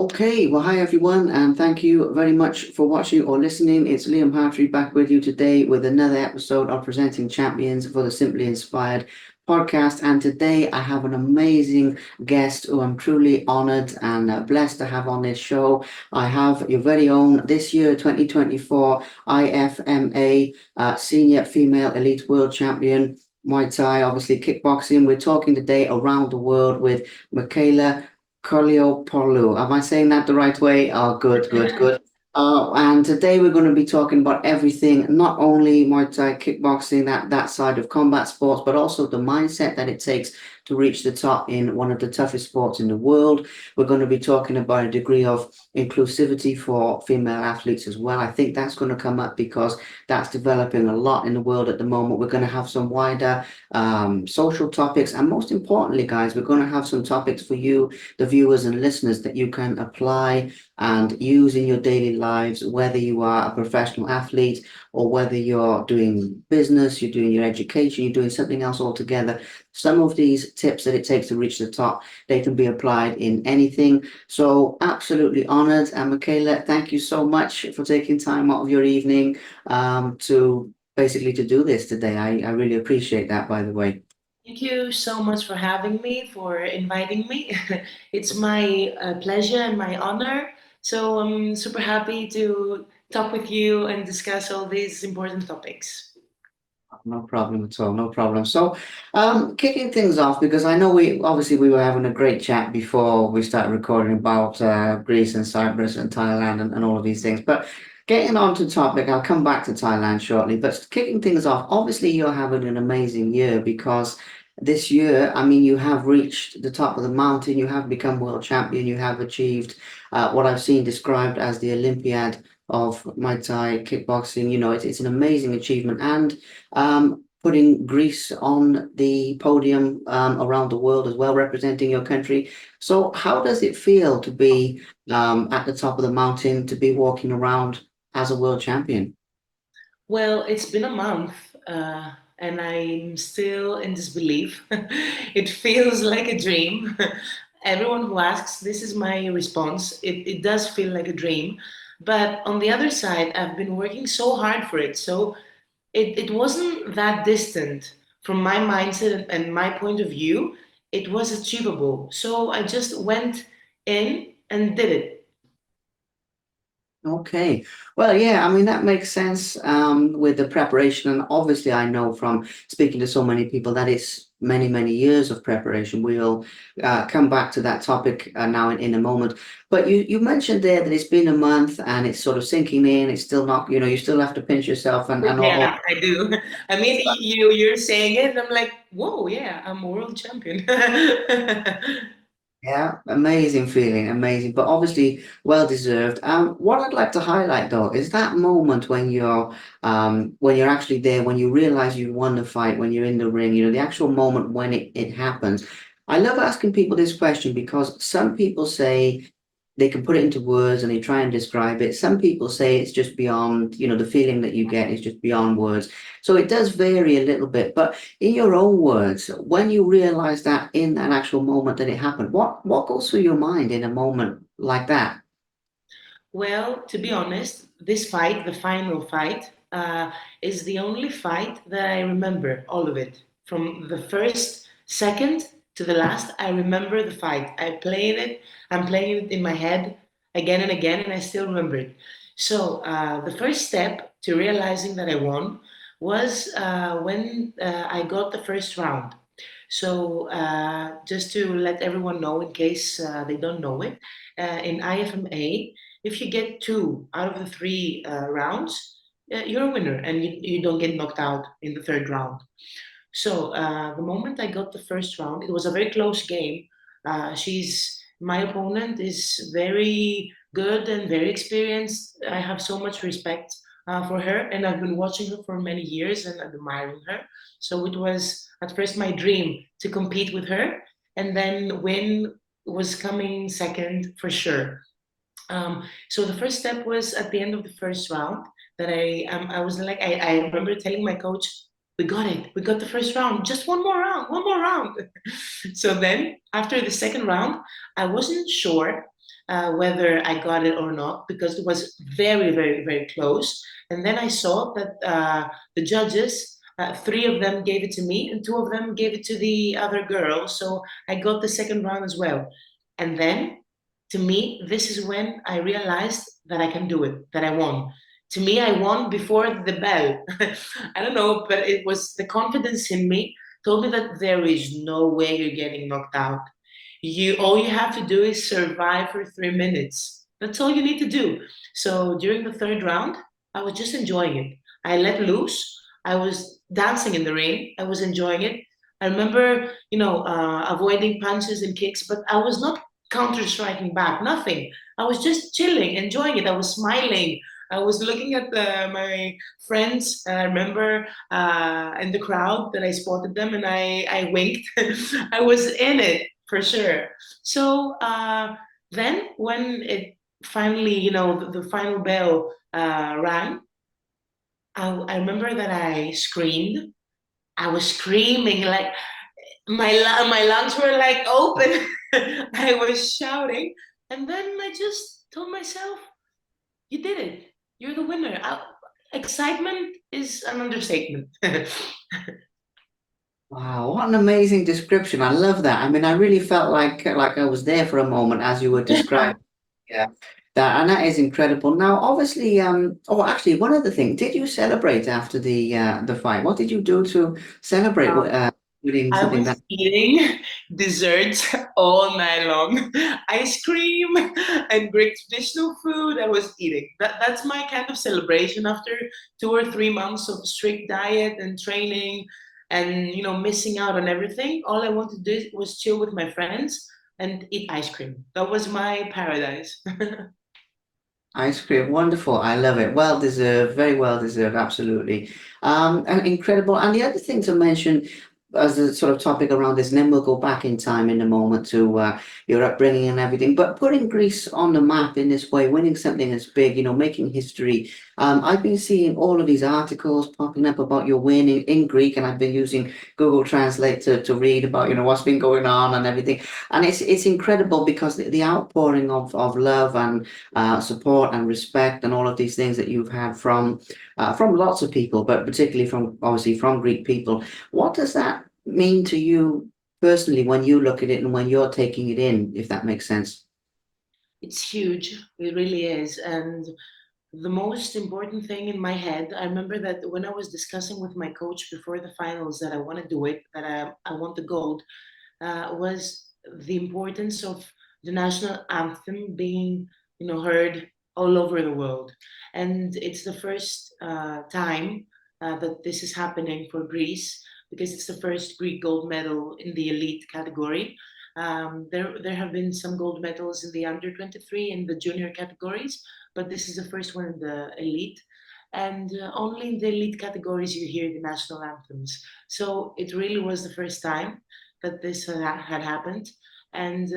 Okay, well, hi everyone, and thank you very much for watching or listening. It's Liam Hartree back with you today with another episode of Presenting Champions for the Simply Inspired podcast. And today I have an amazing guest who I'm truly honored and blessed to have on this show. I have your very own this year, 2024 IFMA Senior Female Elite World Champion. Muay Thai, obviously kickboxing. We're talking today around the world with Mikaela Kolliopoulou. Am I saying that the right way? Oh, good, good, good. And today we're going to be talking about everything, not only Muay Thai, kickboxing, that side of combat sports, but also the mindset that it takes to reach the top in one of the toughest sports in the world. We're going to be talking about a degree of inclusivity for female athletes as well. I think that's going to come up because that's developing a lot in the world at the moment. We're going to have some wider social topics, and most importantly, guys, we're going to have some topics for you, the viewers and listeners, that you can apply and use in your daily lives, whether you are a professional athlete or whether you're doing business, you're doing your education, you're doing something else altogether. Some of these tips that it takes to reach the top, they can be applied in anything. So absolutely honored. And Mikaela, thank you so much for taking time out of your evening to basically to do this today. I really appreciate that, by the way. Thank you so much for having me, for inviting me. It's my pleasure and my honor. So I'm super happy to talk with you and discuss all these important topics. No problem at all. No problem. So, kicking things off, because I know we were having a great chat before we started recording about Greece and Cyprus and Thailand and all of these things. But getting on to topic, I'll come back to Thailand shortly. But kicking things off, obviously you're having an amazing year because this year, I mean, you have reached the top of the mountain. You have become world champion. You have achieved what I've seen described as the Olympiad of Muay Thai kickboxing. It's an amazing achievement and putting Greece on the podium around the world as well, representing your country. So, how does it feel to be at the top of the mountain, to be walking around as a world champion? Well, it's been a month, and I'm still in disbelief. It feels like a dream. Everyone who asks, this is my response. It does feel like a dream. But on the other side, I've been working so hard for it. So it wasn't that distant from my mindset and my point of view. It was achievable. So I just went in and did it. Okay. Well, yeah, I mean, that makes sense with the preparation. And obviously, I know from speaking to so many people that it's many, many years of preparation. We'll come back to that topic now in a moment. But you mentioned there that it's been a month and it's sort of sinking in. It's still not, you still have to pinch yourself and all. Yeah, I do. I mean, you're saying it, and I'm like, whoa, yeah, I'm a world champion. Yeah, amazing feeling, amazing, but obviously well deserved. What I'd like to highlight though is that moment when you're actually there, when you realize you won the fight, when you're in the ring, the actual moment when it happens. I love asking people this question because some people say they can put it into words and they try and describe it. Some people say it's just beyond, the feeling that you get is just beyond words. So it does vary a little bit, but in your own words, when you realize that in that actual moment that it happened, what goes through your mind in a moment like that? Well, to be honest, this fight, the final fight, is the only fight that I remember, all of it. From the first second to the last, I remember the fight. I'm playing it in my head again and again, and I still remember it. So, the first step to realizing that I won was when I got the first round. So, just to let everyone know, in case they don't know it, in IFMA, if you get two out of the three rounds, you're a winner and you don't get knocked out in the third round. So the moment I got the first round, it was a very close game. My opponent is very good and very experienced. I have so much respect for her, and I've been watching her for many years and admiring her. So it was at first my dream to compete with her, and then win was coming second for sure. So the first step was at the end of the first round that I was like I remember telling my coach, we got it, we got the first round, just one more round. So then after the second round, I wasn't sure whether I got it or not because it was very, very, very close. And then I saw that the judges, three of them gave it to me, and two of them gave it to the other girl. So I got the second round as well. And then, to me, this is when I realized that I can do it, that I won. To me, I won before the bell. I don't know, but it was the confidence in me told me that there is no way you're getting knocked out. You all you have to do is survive for 3 minutes. That's all you need to do. So during the third round, I was just enjoying it. I let loose. I was dancing in the ring. I was enjoying it. I remember, avoiding punches and kicks, but I was not counter striking back. Nothing. I was just chilling, enjoying it. I was smiling. I was looking at my friends. I remember in the crowd that I spotted them, and I winked. I was in it for sure. So then when it finally, the final bell rang, I remember that I screamed. I was screaming like my lungs were like open. I was shouting, and then I just told myself, "You did it. You're the winner." Excitement is an understatement. Wow, what an amazing description. I love that. I mean, I really felt like I was there for a moment as you were describing. Yeah. That and that is incredible. Now, obviously, actually, one other thing. Did you celebrate after the fight? What did you do to celebrate winning I something was that eating desserts all night long. Ice cream and Greek traditional food. I was eating. That's my kind of celebration after 2 or 3 months of strict diet and training and missing out on everything. All I wanted to do was chill with my friends and eat ice cream. That was my paradise. ice cream? Wonderful. I love it. Well deserved, very well deserved, absolutely. And incredible. And the other thing to mention as a sort of topic around this, and then we'll go back in time in a moment to your upbringing and everything. But putting Greece on the map in this way, winning something as big, making history. I've been seeing all of these articles popping up about your win in Greek, and I've been using Google Translate to read about, what's been going on and everything. And it's incredible because the outpouring of love and support and respect and all of these things that you've had from lots of people, but particularly from obviously from Greek people. What does that mean to you personally when you look at it and when you're taking it in, if that makes sense? It's huge. It really is. And the most important thing in my head, I remember that when I was discussing with my coach before the finals that I want to do it, that I want the gold, was the importance of the national anthem being, heard all over the world. And it's the first time that this is happening for Greece because it's the first Greek gold medal in the elite category. There have been some gold medals in the under 23 in the junior categories, but this is the first one in the elite. And only in the elite categories you hear the national anthems. So it really was the first time that this had happened. And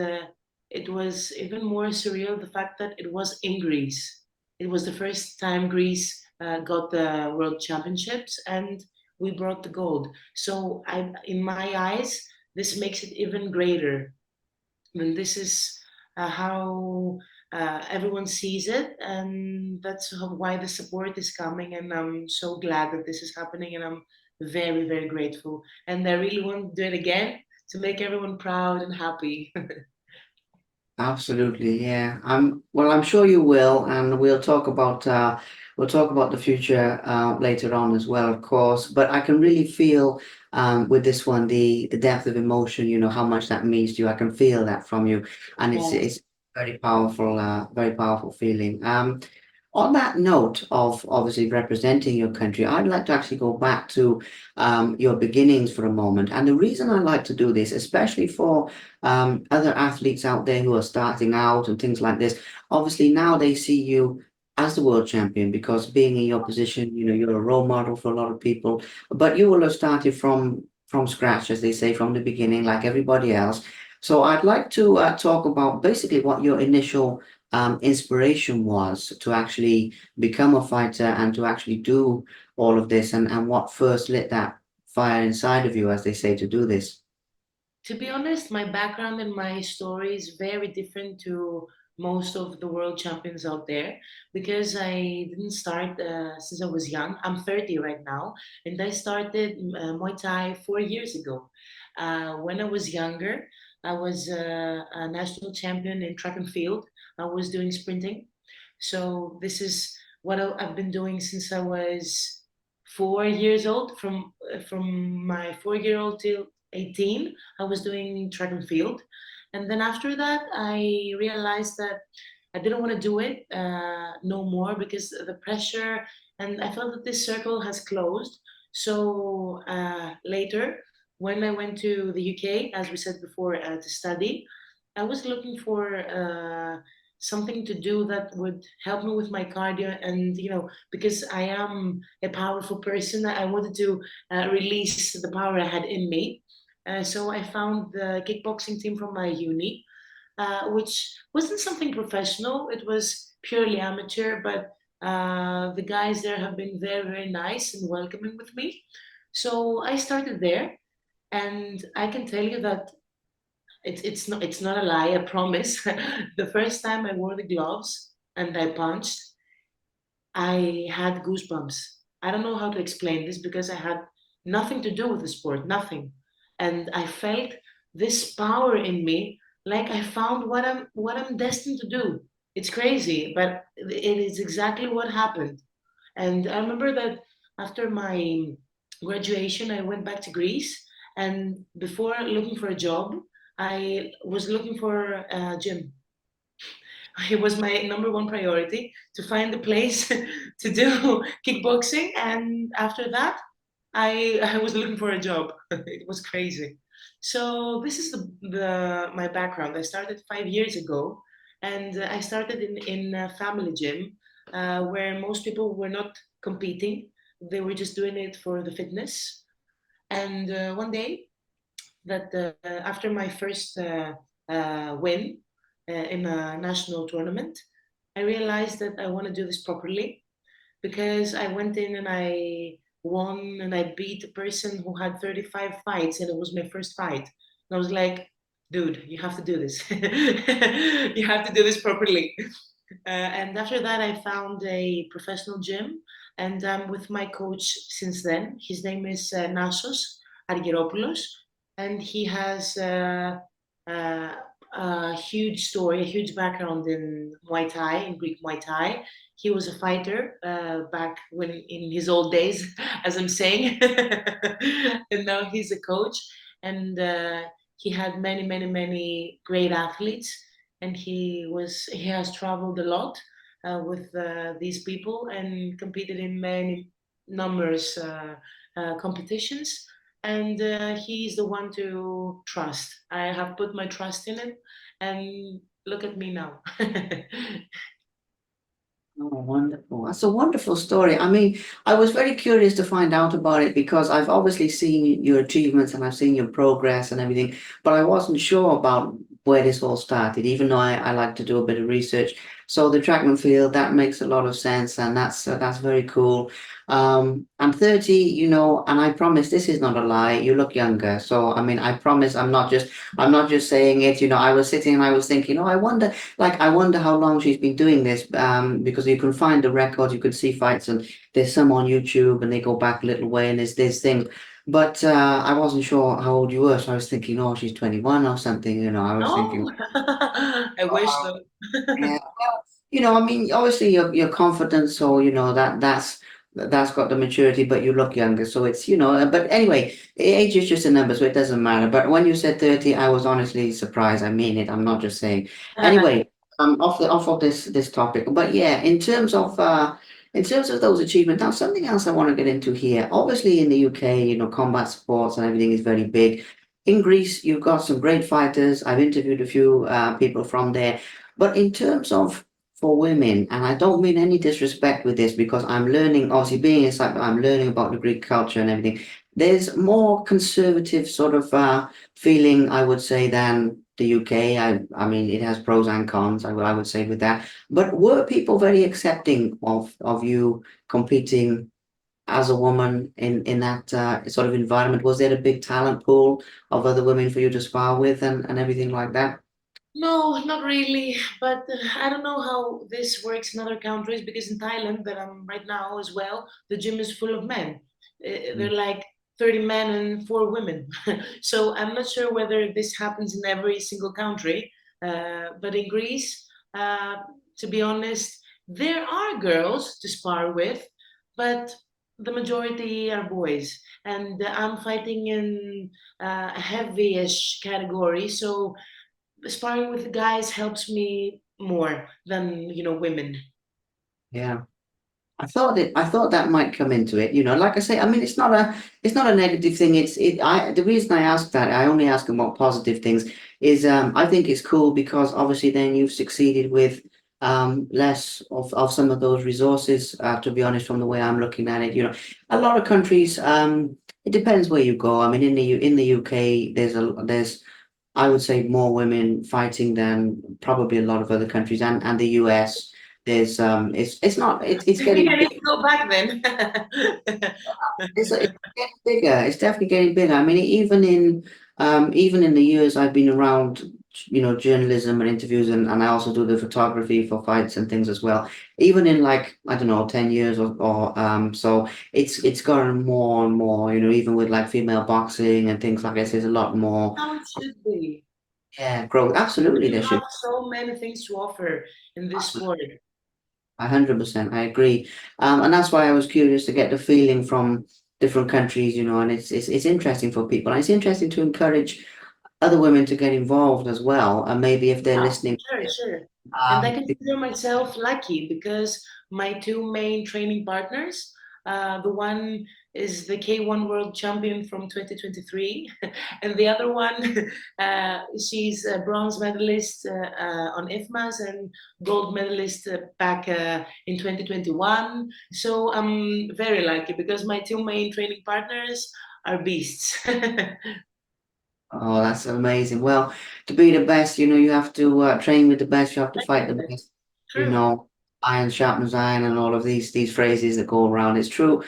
it was even more surreal the fact that it was in Greece. It was the first time Greece got the World Championships and we brought the gold. So in my eyes, this makes it even greater. And this is how everyone sees it, and that's why the support is coming. And I'm so glad that this is happening, and I'm very, very grateful. And I really want to do it again to make everyone proud and happy. Absolutely, yeah. I'm sure you will, and we'll talk about the future later on as well, of course. But I can really feel with this one the depth of emotion, how much that means to you. I can feel that from you, and Yes. it's very powerful feeling. On that note of obviously representing your country, I'd like to actually go back to your beginnings for a moment. And the reason I like to do this, especially for other athletes out there who are starting out and things like this, obviously now they see you as the world champion because being in your position, you're a role model for a lot of people. But you will have started from scratch, as they say, from the beginning, like everybody else. So I'd like to talk about basically what your initial inspiration was to actually become a fighter and to actually do all of this and what first lit that fire inside of you, as they say, to do this. To be honest, my background and my story is very different to most of the world champions out there because I didn't start since I was young. I'm 30 right now, and I started Muay Thai 4 years ago. When I was younger, I was a national champion in track and field. I was doing sprinting. So this is what I've been doing since I was 4 years old. From my 4 year old till 18, I was doing track and field. And then after that, I realized that I didn't want to do it no more because the pressure, and I felt that this circle has closed. So later, when I went to the UK, as we said before, to study, I was looking for something to do that would help me with my cardio, and because I am a powerful person, I wanted to release the power I had in me. So I found the kickboxing team from my uni, which wasn't something professional. It was purely amateur, but the guys there have been very, very nice and welcoming with me. So I started there, and I can tell you that it's not a lie. I promise. The first time I wore the gloves and I punched, I had goosebumps. I don't know how to explain this because I had nothing to do with the sport, nothing. And I felt this power in me, like I found what I'm destined to do. It's crazy, but it is exactly what happened. And I remember that after my graduation, I went back to Greece. And before looking for a job, I was looking for a gym. It was my number one priority to find a place to do kickboxing. And after that, I was looking for a job. It was crazy. So this is the my background. I started 5 years ago, and I started in a family gym where most people were not competing. They were just doing it for the fitness. And one day, that after my first win in a national tournament, I realized that I want to do this properly because I went in and I won and I beat a person who had 35 fights and it was my first fight. And I was like, dude, you have to do this. You have to do this properly. And after that, I found a professional gym and I'm with my coach since then. His name is Nasos Argyropoulos, and he has uh, a huge story, a huge background in Muay Thai, in Greek Muay Thai. He was a fighter back when in his old days, as I'm saying, and now he's a coach. And he had many, many, many great athletes, and he has traveled a lot with these people and competed in many numerous competitions. And he's the one to trust. I have put my trust in it, and look at me now. Oh, wonderful. That's a wonderful story. I mean, I was very curious to find out about it because I've obviously seen your achievements and I've seen your progress and everything, but I wasn't sure about where this all started, even though I like to do a bit of research. So the track and field, that makes a lot of sense, and that's very cool. I'm 30, and I promise this is not a lie. You look younger. So I mean, I promise I'm not just saying it. I was sitting and I was thinking, oh, I wonder how long she's been doing this, because you can find the records, you can see fights, and there's some on YouTube, and they go back a little way, and there's this thing. But I wasn't sure how old you were, so I was thinking, oh, she's 21 or something. I was thinking, Oh, I wish wow, so. yeah. Well, I mean, obviously you're confident, so that's got the maturity, but you look younger, so it's but anyway, age is just a number, so it doesn't matter. But when you said 30, I was honestly surprised. I mean it. I'm not just saying. Anyway, off of this topic. But yeah, in terms of those achievements, now something else I want to get into here. Obviously in the UK, combat sports and everything is very big. In Greece, you've got some great fighters. I've interviewed a few people from there. But in terms of for women, and I don't mean any disrespect with this because I'm learning, obviously being a cyclist, I'm learning about the Greek culture and everything. There's more conservative sort of feeling, I would say, than the UK. I mean, it has pros and cons, I would say with that. But were people very accepting of you competing as a woman in that sort of environment? Was there a big talent pool of other women for you to spar with and everything like that? No, not really. But I don't know how this works in other countries because in Thailand, that I'm right now as well, the gym is full of men. Mm. They're like 30 men and 4 women. So I'm not sure whether this happens in every single country. But in Greece, uh, to be honest, there are girls to spar with, but the majority are boys. And I'm fighting in a heavy-ish category, so sparring with guys helps me more than women. Yeah. I thought that might come into it, like I say, I mean it's not a negative thing. The reason I ask that, I only ask about positive things, is I think it's cool because obviously then you've succeeded with less of some of those resources, to be honest, from the way I'm looking at it. A lot of countries, it depends where you go. I mean in the UK there's I would say more women fighting than probably a lot of other countries, and the US. It's not it's Maybe getting I need to go back then. it's getting bigger. It's definitely getting bigger. I mean, even in the years I've been around, journalism and interviews, and I also do the photography for fights and things as well. Even in like I don't know, 10 years or so it's gotten more and more. Even with like female boxing and things like this, there's a lot more. How it should be. Yeah, growth. Absolutely, You there have should. so many things to offer in this sport. 100%, I agree. And that's why I was curious to get the feeling from different countries, and it's interesting for people. And it's interesting to encourage other women to get involved as well. And maybe if they're Yeah, listening, sure, sure. And I um, consider myself lucky because my two main training partners, the one is the K1 World Champion from 2023, and the other one, she's a bronze medalist on IFMAs and gold medalist back in 2021. So I'm very lucky because my two main training partners are beasts. oh, that's amazing. Well, to be the best, you have to train with the best. You have to fight the best. You True. know, iron sharpens iron, and all of these phrases that go around. It's true.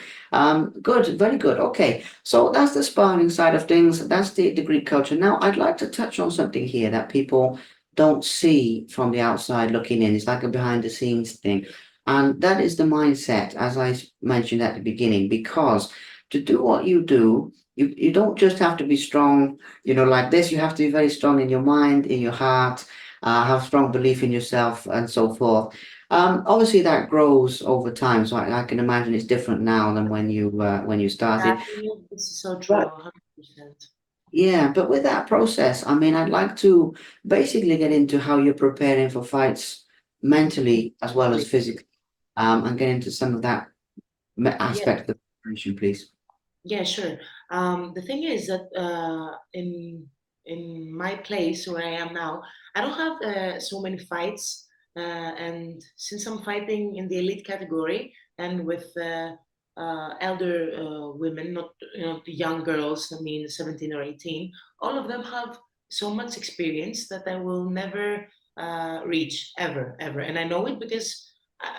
Good, very good. Okay, so that's the sparring side of things. That's the Greek culture. Now, I'd like to touch on something here that people don't see from the outside looking in. It's like a behind the scenes thing, and that is the mindset, as mentioned at the beginning. Because to do what you do, you don't just have to be strong like this. You have to be very strong in your mind, in your heart, have strong belief in yourself, and so forth. Obviously, that grows over time. So I can imagine it's different now than when you started. Exactly. This is so true, But 100%. yeah, but with that process, I mean, I'd like to basically get into how you're preparing for fights mentally as well as physically, and get into some of that Yeah, aspect of the preparation, please. yeah, sure. The thing is that in my place where I am now, I don't have so many fights, and since I'm fighting in the elite category and with elder women, not the young girls, I mean 17 or 18, all of them have so much experience that I will never reach ever, ever, and I know it because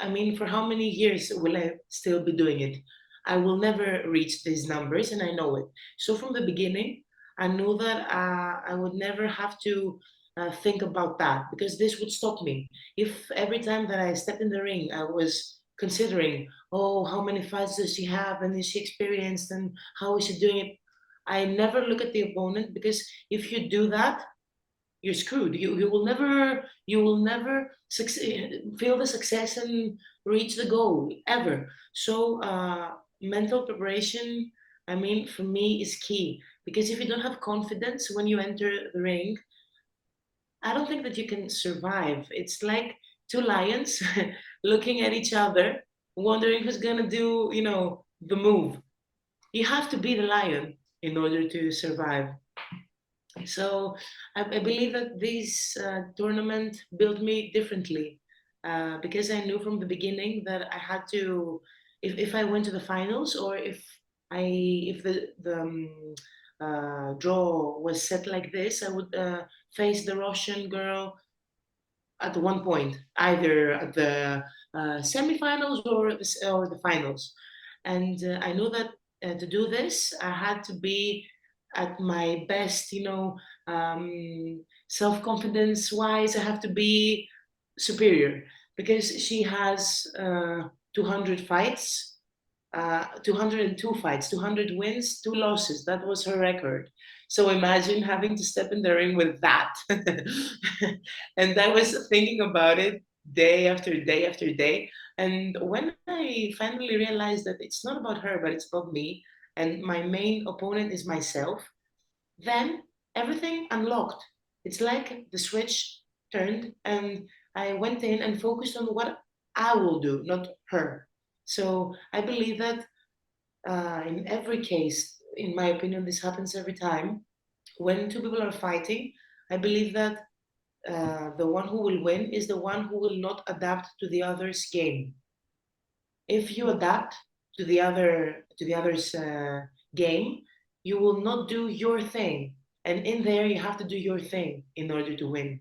I mean, for how many years will I still be doing it? I will never reach these numbers, and I know it. So from the beginning, I knew that I would never have to think about that because this would stop me. If every time that I stepped in the ring, I was considering, oh, how many fights does she have, and is she experienced, and how is she doing it? I never look at the opponent because if you do that, you're screwed. You will never succeed, feel the success and reach the goal ever. So mental preparation, I mean, for me is key because if you don't have confidence when you enter the ring, I don't think that you can survive. It's like two lions looking at each other, wondering who's gonna do, the move. You have to be the lion in order to survive. So I believe that this tournament built me differently because I knew from the beginning that I had to, if I went to the finals or if the draw was set like this, I would face the Russian girl at one point, either at the semifinals or the finals. And I knew that to do this, I had to be at my best, Self-confidence wise, I have to be superior because she has 200 fights, 202 fights, 200 wins, 2 losses. That was her record. So imagine having to step in the ring with that. And I was thinking about it day after day after day. And when I finally realized that it's not about her, but it's about me, and my main opponent is myself, then everything unlocked. It's like the switch turned, and I went in and focused on what I will do, not her. So I believe that in every case, in my opinion, this happens every time. When two people are fighting, I believe that the one who will win is the one who will not adapt to the other's game. If you adapt to the other's game, you will not do your thing, and in there you have to do your thing in order to win.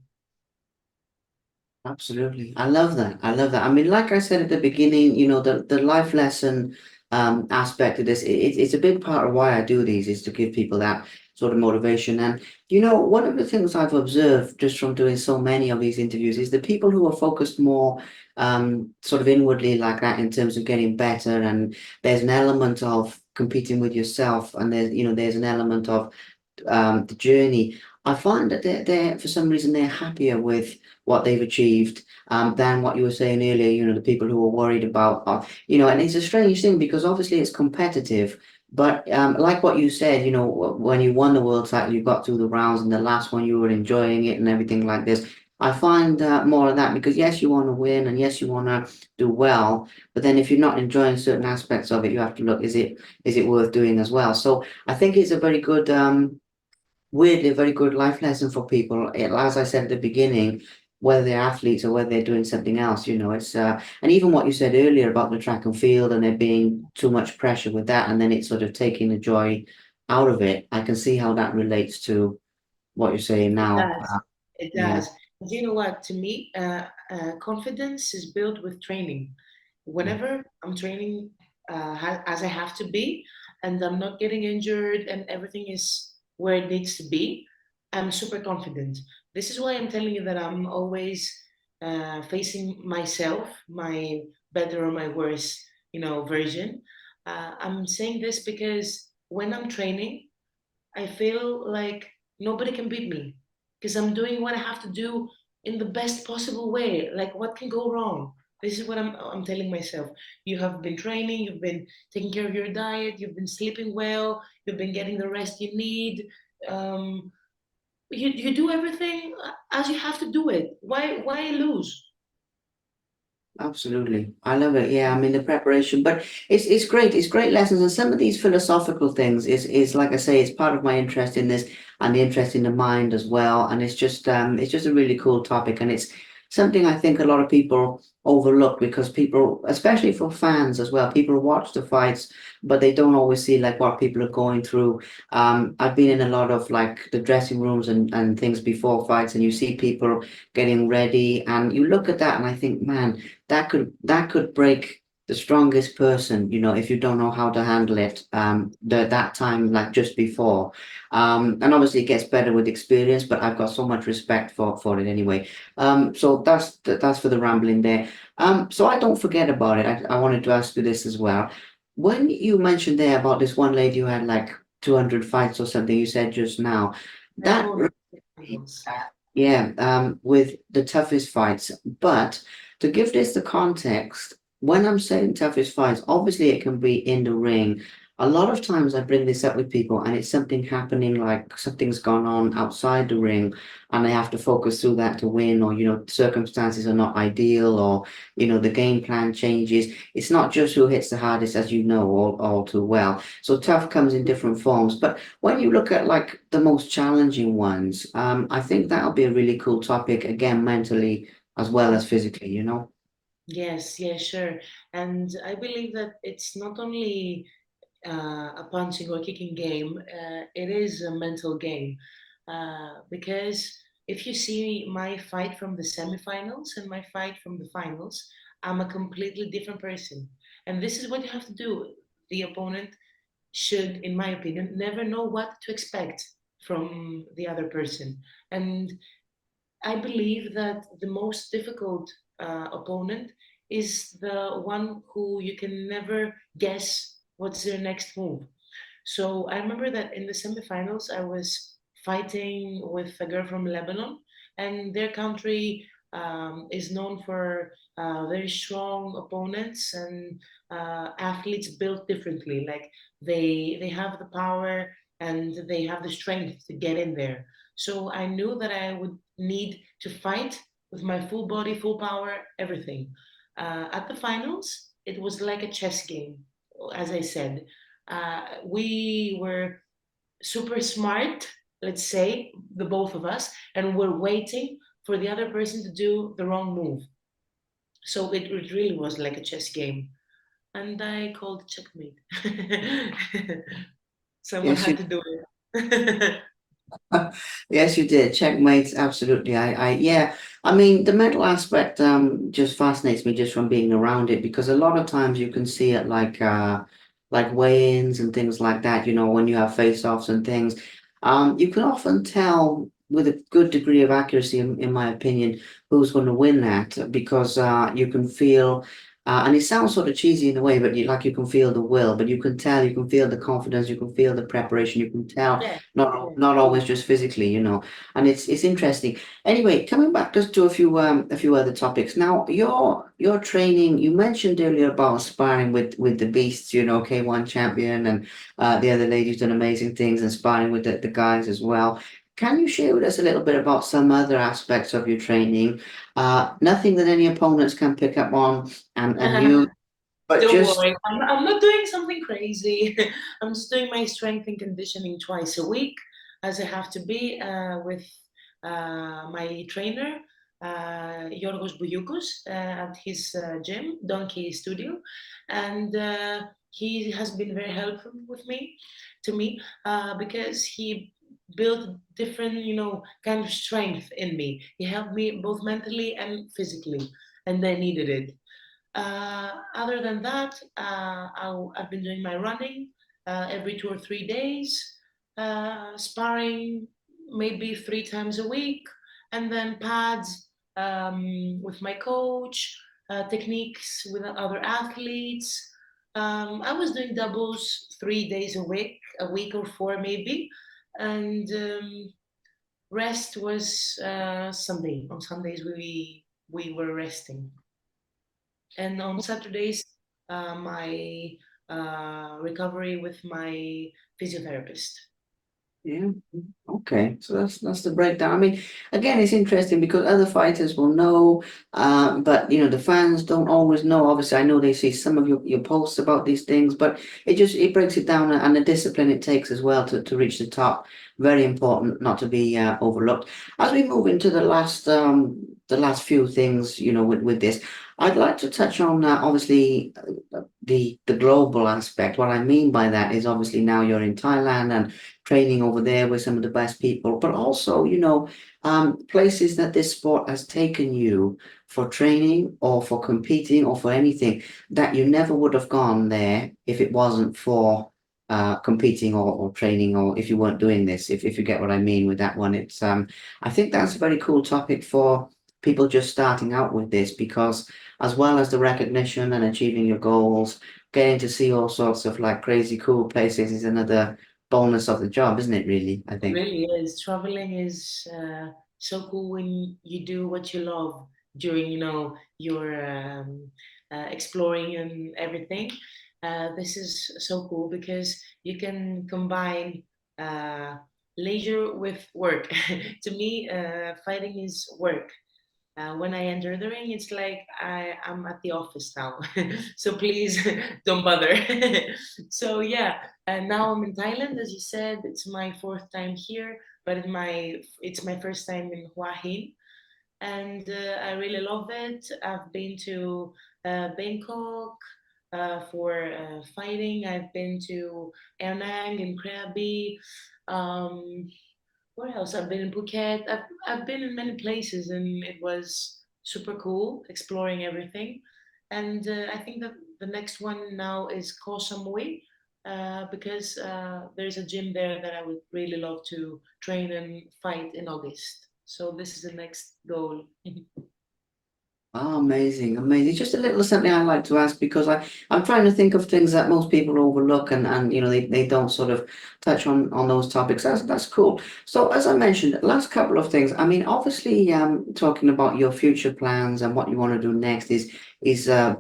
Absolutely. I love that. I love that. I mean, like I said at the beginning, the life lesson aspect of this, it's a big part of why I do these is to give people that sort of motivation. And, one of the things I've observed just from doing so many of these interviews is the people who are focused more sort of inwardly like that in terms of getting better. And there's an element of competing with yourself, and there's an element of the journey. I find that they're for some reason they're happier with what they've achieved than what you were saying earlier. The people who are worried about, and it's a strange thing because obviously it's competitive. But like what you said, when you won the world title, you got through the rounds, and the last one you were enjoying it and everything like this. I find more of that because yes, you want to win and yes, you want to do well, but then if you're not enjoying certain aspects of it, you have to look, is it worth doing as well? So I think it's a very good weirdly a very good life lesson for people. As I said at the beginning, whether they're athletes or whether they're doing something else, it's and even what you said earlier about the track and field and there being too much pressure with that, and then it's sort of taking the joy out of it. I can see how that relates to what you're saying It now. does. It Yeah. does. Do you know what? To me, confidence is built with training. Whenever I'm training as I have to be, and I'm not getting injured, and everything is where it needs to be, I'm super confident. This is why I'm telling you that I'm always facing myself, my better or my worse, version. I'm saying this because when I'm training, I feel like nobody can beat me because I'm doing what I have to do in the best possible way. Like, what can go wrong? This is what I'm telling myself. You have been training, you've been taking care of your diet, you've been sleeping well, you've been getting the rest you need. Um, you do everything as you have to do it. Why lose? Absolutely. I love it. Yeah, I mean the preparation, but it's great. It's great lessons, and some of these philosophical things is like I say, it's part of my interest in this and the interest in the mind as well. And it's just a really cool topic, and it's something I think a lot of people overlook because people, especially for fans as well, people watch the fights, but they don't always see like what people are going through. I've been in a lot of like the dressing rooms and things before fights, and you see people getting ready, and you look at that, and I think, man, that could break the strongest person, if you don't know how to handle it that time like just before. And obviously it gets better with experience, but I've got so much respect for it anyway. So that's for the rambling there. So I don't forget about it. I wanted to ask you this as well. When you mentioned there about this one lady who had like 200 fights or something, you said just now, that 400 finals. yeah, with the toughest fights. But to give this the context, when I'm saying toughest fights, obviously it can be in the ring. A lot of times I bring this up with people, and it's something happening, like something's gone on outside the ring, and they have to focus through that to win, or circumstances are not ideal, or the game plan changes. It's not just who hits the hardest, as you know all too well. So tough comes in different forms. But when you look at like the most challenging ones, I think that'll be a really cool topic again, mentally as well as physically, Yes, yes, sure. And I believe that it's not only a punching or kicking game, it is a mental game. Because if you see my fight from the semifinals and my fight from the finals, I'm a completely different person. And this is what you have to do. The opponent should, in my opinion, never know what to expect. from the other person. And I believe that the most difficult opponent is the one who you can never guess what's their next move. So I remember that in the semifinals, I was fighting with a girl from Lebanon, and their country is known for very strong opponents and athletes built differently. Like they have the power and they have the strength to get in there. So I knew that I would need to fight with my full body, full power, everything. At the finals, it was like a chess game, as I said. We were super smart, let's say, the both of us, and we're waiting for the other person to do the wrong move. So it really was like a chess game. And I called checkmate. Someone Yes, had you to do it. yes, you did. Checkmates, absolutely. Yeah. I mean, the mental aspect just fascinates me just from being around it because a lot of times you can see it like weigh-ins and things like that. You know, when you have face-offs and things, you can often tell with a good degree of accuracy, in my opinion, who's going to win that because you can feel. And it sounds sort of cheesy in a way, but you can feel the will, but you can tell, you can feel the confidence, you can feel the preparation, you can tell Yeah, yeah. not always just physically, and it's interesting. Anyway, coming back just to a few other topics. Now, your training, you mentioned earlier about sparring with the beasts, K1 champion, and the other lady's done amazing things and sparring with the guys as well. Can you share with us a little bit about some other aspects of your training? Nothing that any opponents can pick up on and you, but Don't just worry, I'm not doing something crazy. I'm just doing my strength and conditioning twice a week, as I have to be with my trainer, Yorgos Bouyoukos, at his gym, Donkey Studio. And he has been very helpful to me, because he built different, kind of strength in me. He helped me both mentally and physically, and I needed it. Other than that, I've been doing my running every 2 or 3 days, sparring maybe 3 times a week, and then pads with my coach, techniques with other athletes. I was doing doubles 3 days a week or four maybe, and rest was Sunday. On Sundays we were resting. And on Saturdays, my recovery with my physiotherapist. Yeah. Okay. So that's the breakdown. I mean, again, it's interesting because other fighters will know, but the fans don't always know. Obviously, I know they see some of your posts about these things, but it breaks it down and the discipline it takes as well to reach the top. Very important not to be overlooked. As we move into the last few things, with this, I'd like to touch on obviously the global aspect. What I mean by that is obviously now you're in Thailand and training over there with some of the best people, but also, places that this sport has taken you for training or for competing or for anything that you never would have gone there if it wasn't for competing or training or if you weren't doing this, if you get what I mean with that one. I think that's a very cool topic for people just starting out with this because as well as the recognition and achieving your goals, getting to see all sorts of like crazy cool places is another bonus of the job, isn't it, really? I It think. really is. Traveling is so cool when you do what you love during, your exploring and everything. This is so cool because you can combine uh, leisure with work. To me, fighting is work. When I enter the ring, it's like I'm at the office now. So please don't bother. So yeah, and now I'm in Thailand, as you said. It's my fourth time here, but it's my first time in Hua Hin, and I really love it. I've been to Bangkok for fighting. I've been to Erang and Krabi. Um, where else? I've been in Phuket. I've been in many places, and it was super cool exploring everything. And I think that the next one now is Koh Samui. because there's a gym there that I would really love to train and fight in August. So this is the next goal. Oh, amazing, amazing. Just a little something I like to ask because I'm trying to think of things that most people overlook and they don't sort of touch on those topics. That's cool. So as I mentioned, last couple of things. I mean, obviously, talking about your future plans and what you want to do next is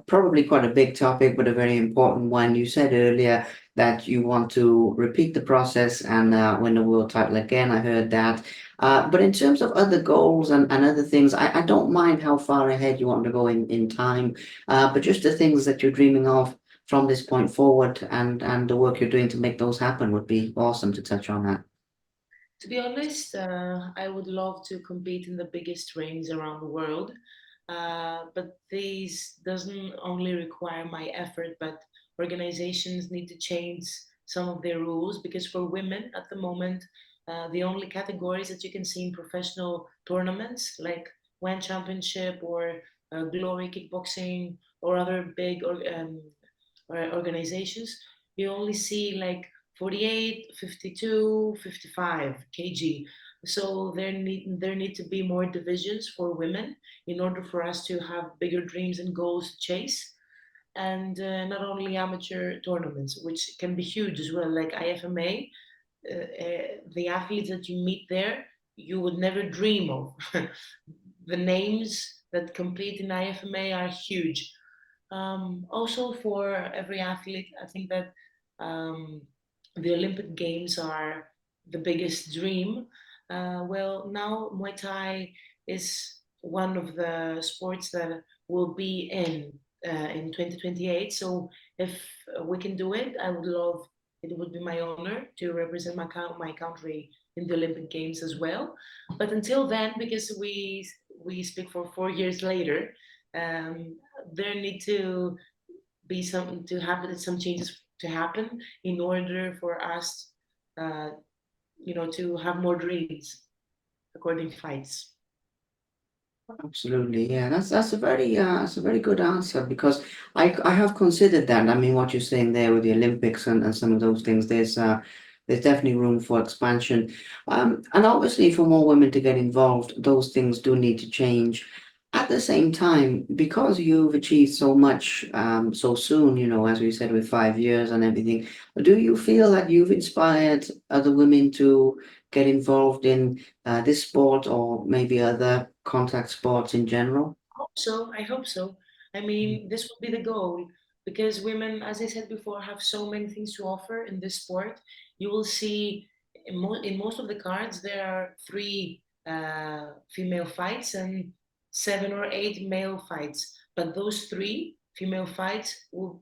probably quite a big topic, but a very important one. You said earlier that you want to repeat the process and win the world title again. I heard that. But in terms of other goals and other things, I don't mind how far ahead you want to go in time, but just the things that you're dreaming of from this point forward and the work you're doing to make those happen would be awesome to touch on that. To be honest, I would love to compete in the biggest rings around the world, but this doesn't only require my effort, but organizations need to change some of their rules because for women at the moment, the only categories that you can see in professional tournaments like One Championship or Glory Kickboxing or other big or organizations, you only see like 48, 52, 55 kg. So there need to be more divisions for women in order for us to have bigger dreams and goals to chase. And not only amateur tournaments, which can be huge as well, like IFMA, the athletes that you meet there, you would never dream of. The names that compete in IFMA are huge. Also, for every athlete, I think that um, the Olympic Games are the biggest dream. Well, now Muay Thai is one of the sports that will be in 2028. So if we can do it, I would love. It would be my honor to represent my country in the Olympic Games as well. But until then, because we speak for 4 years later, um, there need to be some to happen some changes to happen in order for us uh, to have more dreams according to fights. Absolutely, yeah. That's a very good answer because I have considered that. I mean, what you're saying there with the Olympics and some of those things, there's definitely room for expansion. And obviously for more women to get involved, those things do need to change. At the same time, because you've achieved so much so soon, as we said, with 5 years and everything, do you feel that you've inspired other women to get involved in this sport or maybe other contact sports in general? Hope so. I hope so. I mean, this will be the goal because women, as I said before, have so many things to offer in this sport. You will see in most of the cards there are three female fights and 7 or 8 male fights, but those three female fights will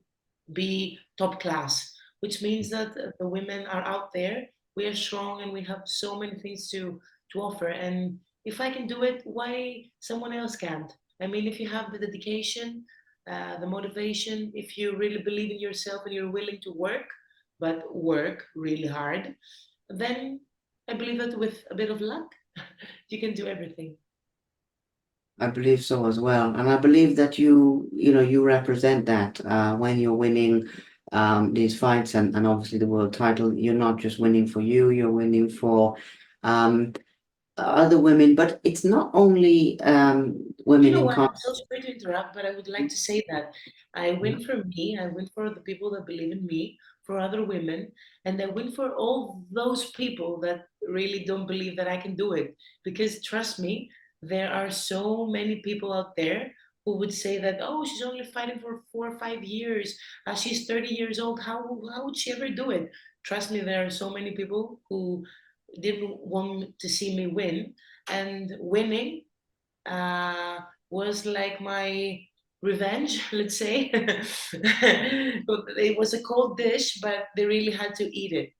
be top class, which means that the women are out there. We are strong and we have so many things to offer. And if I can do it, why someone else can't? I mean, if you have the dedication, the motivation, if you really believe in yourself and you're willing to work, but work really hard, then I believe that with a bit of luck, you can do everything. I believe so as well. And I believe that you represent that when you're winning these fights and obviously the world title, you're not just winning for you, you're winning for um, other women, but it's not only You women know in what? con. I'm so sorry to interrupt, but I would like to say that I win for me, I win for the people that believe in me, for other women, and I win for all those people that really don't believe that I can do it. Because trust me, there are so many people out there who would say that, oh, she's only fighting for 4 or 5 years. She's 30 years old. How would she ever do it? Trust me, there are so many people who didn't want to see me win, and winning uh, was like my revenge, let's say. It was a cold dish, but they really had to eat it.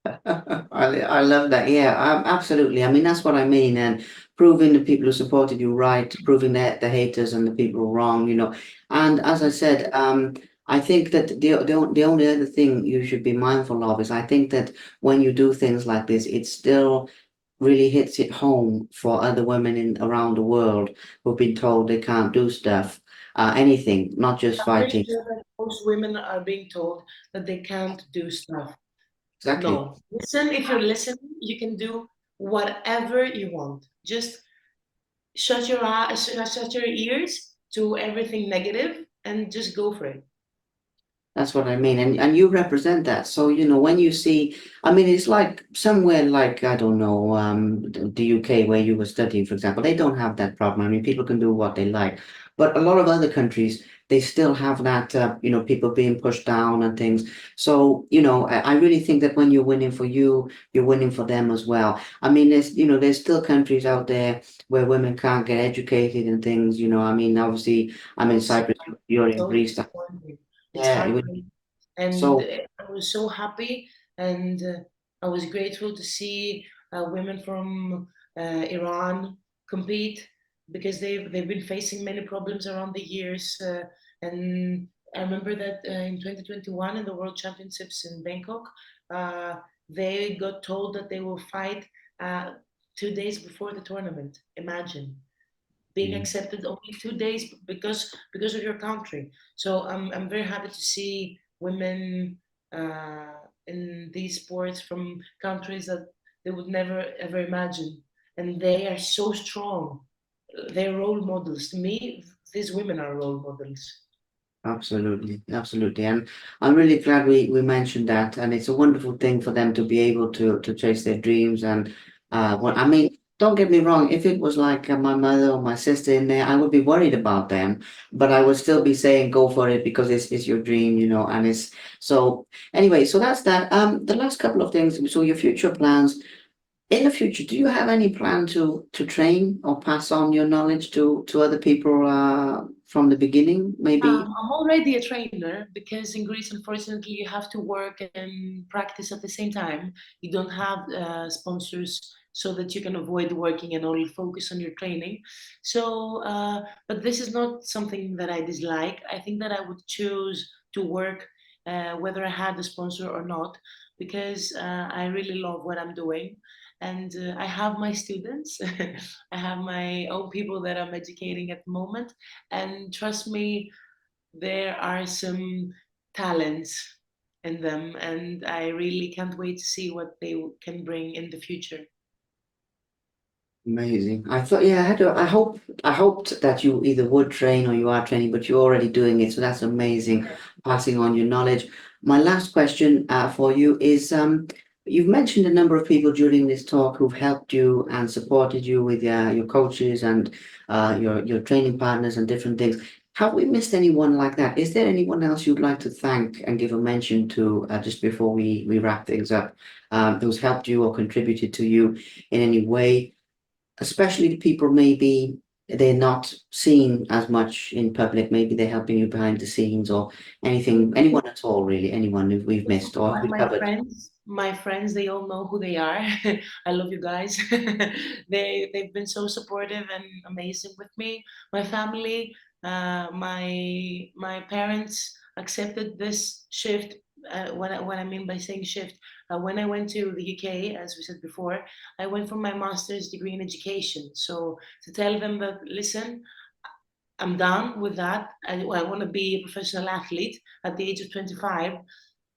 I love that. Yeah, absolutely. I mean, that's what I mean. And proving the people who supported you right, proving that the haters and the people wrong. And as I said, I think that the only other thing you should be mindful of is I think that when you do things like this, it still really hits it home for other women in around the world who've been told they can't do stuff. anything, not just I'm pretty fighting. sure that most women are being told that they can't do stuff. Exactly. No. Listen, if you're listening, you can do whatever you want. Just shut your eyes, shut your ears to everything negative and just go for it. That's what I mean. And you represent that. So, when you see, I mean, it's like somewhere like, I don't know, the UK where you were studying, for example, they don't have that problem. I mean, people can do what they like. But a lot of other countries, they still have that, people being pushed down and things. So, I really think that when you're winning for you, you're winning for them as well. I mean, there's still countries out there where women can't get educated and things, I mean, obviously, I'm in So Cyprus, you're in so Greece. disappointing. It's Yeah, heartbreaking. And so I was so happy and I was grateful to see women from Iran compete because they've been facing many problems around the years. And I remember that in 2021 in the World Championships in Bangkok, uh, they got told that they will fight uh, 2 days before the tournament. Imagine being yeah, accepted only 2 days because of your country. So I'm very happy to see women in these sports from countries that they would never ever imagine, and they are so strong. They're role models to me. These women are role models. absolutely, absolutely. And I'm really glad we mentioned that. And it's a wonderful thing for them to be able to chase their dreams. And what I mean, don't get me wrong, if it was like my mother or my sister in there, I would be worried about them, but I would still be saying go for it because it's your dream, and it's so anyway, so that's that. The last couple of things, so your future plans. In the future, do you have any plan to train or pass on your knowledge to other people from the beginning, maybe? I'm already a trainer because in Greece, unfortunately, you have to work and practice at the same time. You don't have sponsors so that you can avoid working and only focus on your training. So, but this is not something that I dislike. I think that I would choose to work whether I had a sponsor or not because I really love what I'm doing. And I have my students, I have my own people that I'm educating at the moment. And trust me, there are some talents in them, and I really can't wait to see what they can bring in the future. Amazing. I thought, yeah, I hoped that you either would train or you are training, but you're already doing it. So that's amazing, passing on your knowledge. My last question for you is, you've mentioned a number of people during this talk who've helped you and supported you with your coaches and your training partners and different things. Have we missed anyone like that? Is there anyone else you'd like to thank and give a mention to just before we wrap things up, who's helped you or contributed to you in any way? Especially the people maybe they're not seen as much in public, maybe they're helping you behind the scenes or anything, anyone at all, really, anyone who we've missed or My, we my covered. friends, my friends, they all know who they are. I love you guys. They've been so supportive and amazing with me. My family, my parents accepted this shift. What I mean by saying shift, when I went to the UK, as we said before, I went for my master's degree in education. So to tell them that, listen, I'm done with that. I want to be a professional athlete at the age of 25.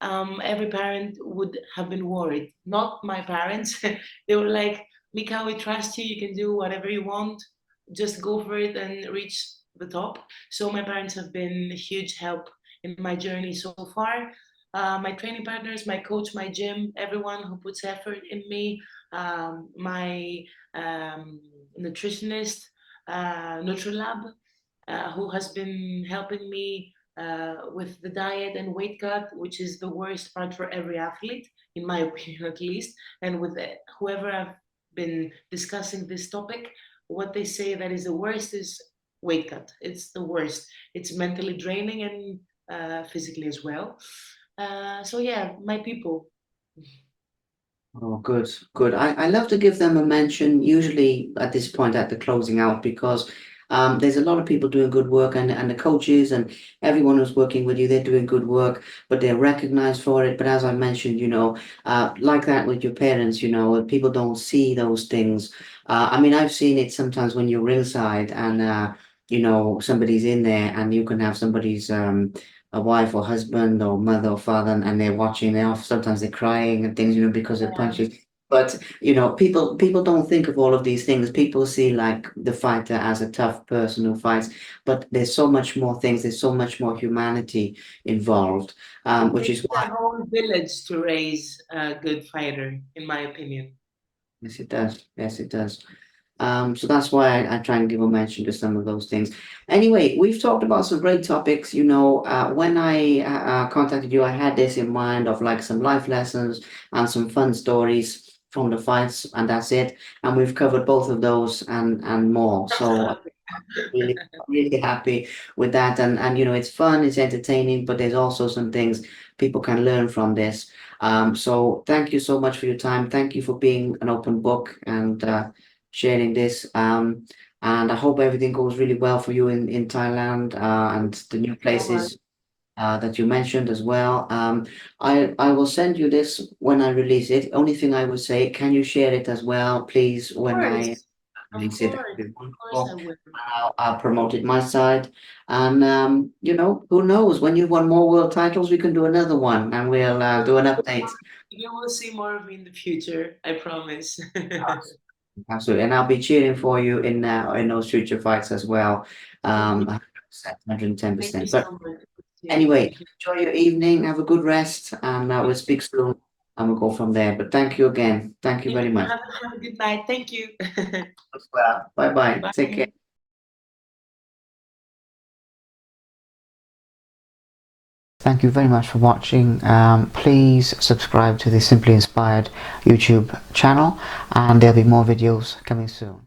Every parent would have been worried. Not my parents. They were like, Mika, we trust you. You can do whatever you want. Just go for it and reach the top. So my parents have been a huge help in my journey so far. My training partners, my coach, my gym, everyone who puts effort in me, my nutritionist, NutriLab, who has been helping me with the diet and weight cut, which is the worst part for every athlete, in my opinion at least. And with whoever I've been discussing this topic, what they say that is the worst is weight cut. It's the worst. It's mentally draining and physically as well. So yeah, my people. Oh, good, good. I love to give them a mention, usually at this point at the closing out, because there's a lot of people doing good work and the coaches and everyone who's working with you, they're doing good work, but they're recognized for it. But as I mentioned, like that with your parents, people don't see those things. I mean, I've seen it sometimes when you're ringside and you know, somebody's in there and you can have somebody's a wife or husband or mother or father and they're watching, sometimes they're crying and things, you know, because of Yeah. punches. But you know, people don't think of all of these things. People see like the fighter as a tough person who fights, but there's so much more things, there's so much more humanity involved, It which takes is why a whole village to raise a good fighter, in my opinion. yes it does. Yes, it does. So that's why I try and give a mention to some of those things. Anyway, we've talked about some great topics. You know, when I contacted you, I had this in mind of like some life lessons and some fun stories from the fights, and that's it. And we've covered both of those and more. So really really happy with that and you know it's fun, it's entertaining, but there's also some things people can learn from this. So thank you so much for your time, thank you for being an open book and sharing this, and I hope everything goes really well for you in Thailand, and the new So much. places that you mentioned as well. I will send you this when I release it. Only thing I would say, can you share it as well, please, Of when I course, release it? That'd be of course I wonderful. will. I'll promote it my side. And you know, who knows? When you've won more world titles, we can do another one, and we'll do an update. You will see more of me in the future, I promise. Absolutely, and I'll be cheering for you in those future fights as well. Thank you. 100%, 110%. Thank you But so much. anyway, Thank you. enjoy your evening. Have a good rest, and we'll speak soon, and we'll go from there. But thank you again. Thank you You very much. have a good night. Thank you. Well, bye bye. Take care. Bye. Thank you very much for watching. Please subscribe to the Simply Inspired YouTube channel, and there'll be more videos coming soon.